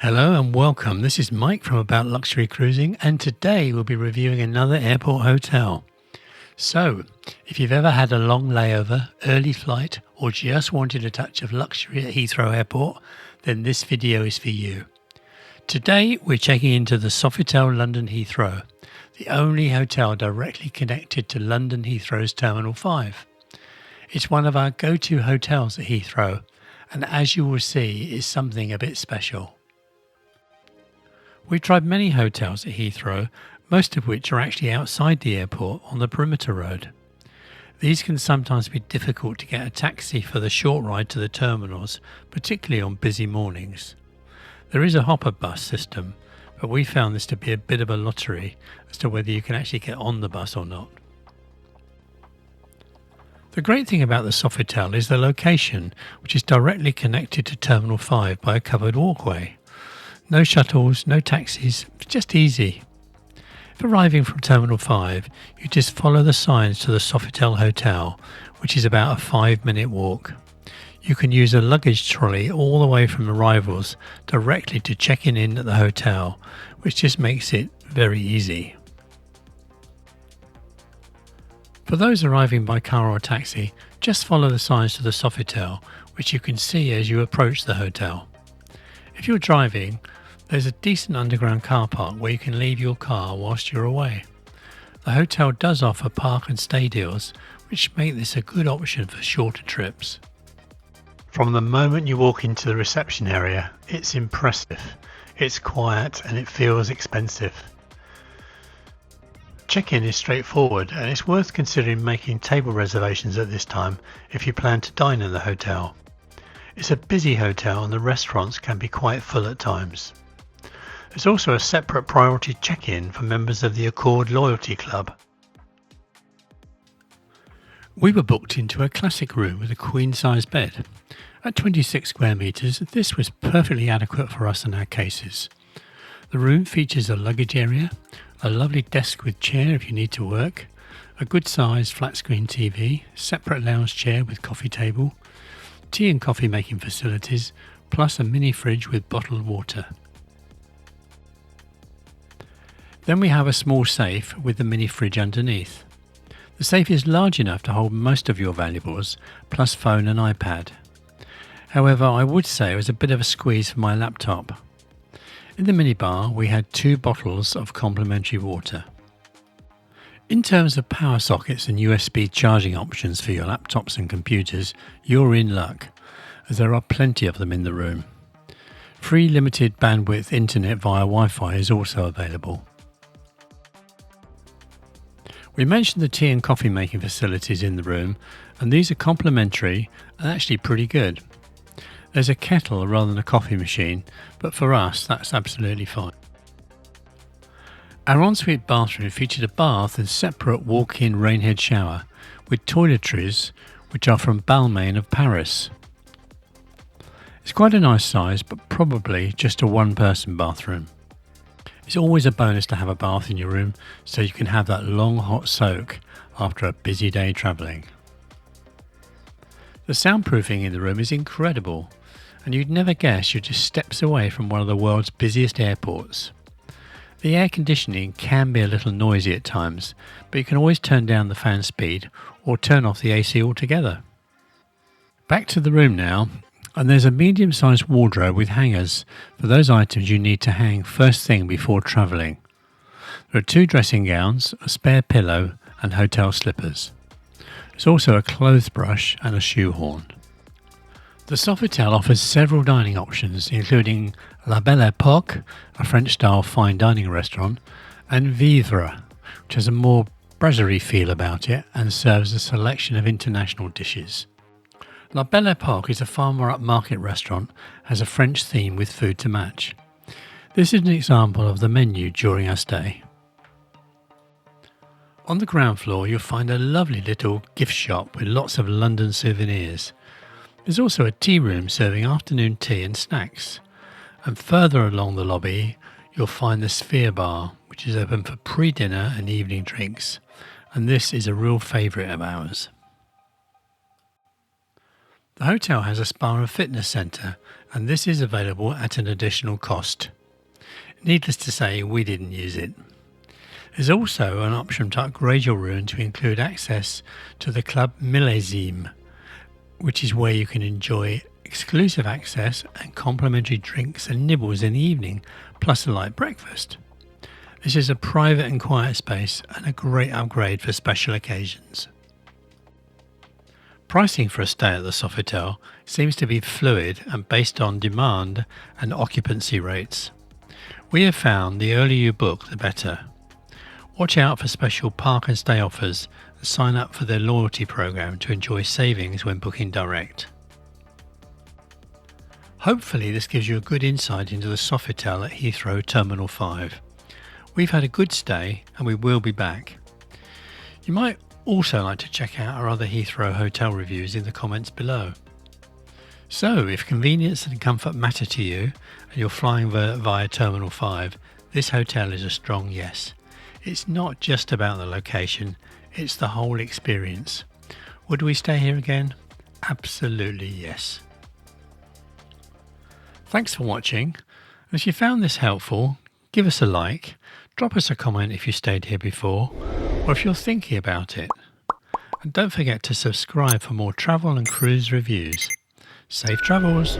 Hello and welcome. This is Mike from About Luxury Cruising, and today we'll be reviewing another airport hotel. So, if you've ever had a long layover, early flight, or just wanted a touch of luxury at Heathrow Airport, then this video is for you. Today we're checking into the Sofitel London Heathrow, the only hotel directly connected to London Heathrow's Terminal 5. It's one of our go-to hotels at Heathrow, and as you will see, is something a bit special. We've tried many hotels at Heathrow, most of which are actually outside the airport on the perimeter road. These can sometimes be difficult to get a taxi for the short ride to the terminals, particularly on busy mornings. There is a hopper bus system, but we found this to be a bit of a lottery as to whether you can actually get on the bus or not. The great thing about the Sofitel is the location, which is directly connected to Terminal 5 by a covered walkway. No shuttles, no taxis, it's just easy. If arriving from Terminal 5, you just follow the signs to the Sofitel Hotel, which is about a 5-minute walk. You can use a luggage trolley all the way from arrivals directly to checking in at the hotel, which just makes it very easy. For those arriving by car or taxi, just follow the signs to the Sofitel, which you can see as you approach the hotel. If you're driving, there's a decent underground car park where you can leave your car whilst you're away. The hotel does offer park and stay deals, which make this a good option for shorter trips. From the moment you walk into the reception area, it's impressive. It's quiet and it feels expensive. Check-in is straightforward, and it's worth considering making table reservations at this time if you plan to dine in the hotel. It's a busy hotel and the restaurants can be quite full at times. There's also a separate priority check-in for members of the Accord Loyalty Club. We were booked into a classic room with a queen-size bed. At 26 square metres, this was perfectly adequate for us and our cases. The room features a luggage area, a lovely desk with chair if you need to work, a good-sized flat-screen TV, separate lounge chair with coffee table, tea and coffee making facilities, plus a mini fridge with bottled water. Then we have a small safe with the mini fridge underneath. The safe is large enough to hold most of your valuables, plus phone and iPad. However, I would say it was a bit of a squeeze for my laptop. In the minibar, we had 2 bottles of complimentary water. In terms of power sockets and USB charging options for your laptops and computers, you're in luck, as there are plenty of them in the room. Free limited bandwidth internet via Wi-Fi is also available. We mentioned the tea and coffee making facilities in the room, and these are complimentary and actually pretty good. There's a kettle rather than a coffee machine, but for us that's absolutely fine. Our ensuite bathroom featured a bath and separate walk-in rainhead shower with toiletries which are from Balmain of Paris. It's quite a nice size, but probably just a one-person bathroom. It's always a bonus to have a bath in your room so you can have that long hot soak after a busy day travelling. The soundproofing in the room is incredible, and you'd never guess you're just steps away from one of the world's busiest airports. The air conditioning can be a little noisy at times, but you can always turn down the fan speed or turn off the AC altogether. Back to the room now, and there's a medium-sized wardrobe with hangers for those items you need to hang first thing before travelling. There are 2 dressing gowns, a spare pillow and hotel slippers. There's also a clothes brush and a shoehorn. The Sofitel offers several dining options, including La Belle Époque, a French-style fine dining restaurant, and Vivre, which has a more brasserie feel about it and serves a selection of international dishes. La Belle Époque is a far more upmarket restaurant, has a French theme with food to match. This is an example of the menu during our stay. On the ground floor you'll find a lovely little gift shop with lots of London souvenirs. There's also a tea room serving afternoon tea and snacks. And further along the lobby you'll find the Sphere Bar, which is open for pre-dinner and evening drinks. And this is a real favourite of ours. The hotel has a spa and fitness centre, and this is available at an additional cost. Needless to say, we didn't use it. There's also an option to upgrade your room to include access to the club Millesime, which is where you can enjoy exclusive access and complimentary drinks and nibbles in the evening, plus a light breakfast. This is a private and quiet space and a great upgrade for special occasions. Pricing for a stay at the Sofitel seems to be fluid and based on demand and occupancy rates. We have found the earlier you book, the better. Watch out for special park and stay offers and sign up for their loyalty program to enjoy savings when booking direct. Hopefully this gives you a good insight into the Sofitel at Heathrow Terminal 5. We've had a good stay and we will be back. You might also like to check out our other Heathrow hotel reviews in the comments below. So, if convenience and comfort matter to you and you're flying via Terminal 5, this hotel is a strong yes. It's not just about the location, it's the whole experience. Would we stay here again? Absolutely yes. Thanks for watching, and if you found this helpful, give us a like, drop us a comment if you stayed here before, or if you're thinking about it. And don't forget to subscribe for more travel and cruise reviews. Safe travels!